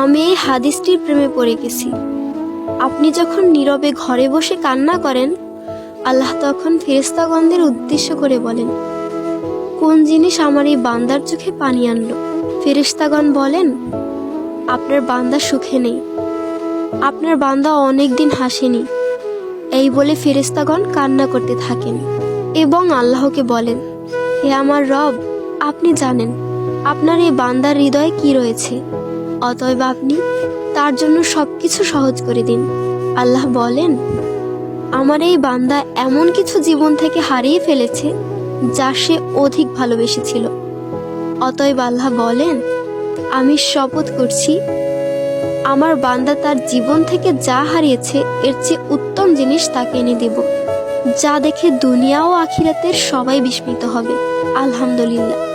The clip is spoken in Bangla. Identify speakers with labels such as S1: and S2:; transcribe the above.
S1: আমি এই হাদিসটির প্রেমে পড়ে গেছি। আপনি যখন নীরবে ঘরে বসে কান্না করেন, আল্লাহ তখন ফেরেশতাগণদের উদ্দেশ্য করে বলেন, কোন জিনিস আমার এই বান্দার চোখে পানি আনলো? ফেরেশতাগণ বলেন, আপনার বান্দা সুখে নেই, আপনার বান্দা অনেকদিন হাসেনি। এই বলে ফেরেশতাগণ কান্না করতে থাকেন এবং আল্লাহকে বলেন, হে আমার রব, আপনি জানেন আপনার এই বান্দার হৃদয়ে কি রয়েছে, অতএব আপনি তার জন্য সবকিছু সহজ করে দিন। আল্লাহ বলেন, আমার এই বান্দা এমন কিছু জীবন থেকে হারিয়ে ফেলেছে যা সে অধিক ভালোবেসেছিল। অতএব আল্লাহ বলেন, আমি শপথ করছি, আমার বান্দা তার জীবন থেকে যা হারিয়েছে এর চেয়ে উত্তম জিনিস তাকে এনে দেব, যা দেখে দুনিয়া ও আখিরাতের সবাই বিস্মিত হবে। আলহামদুলিল্লাহ।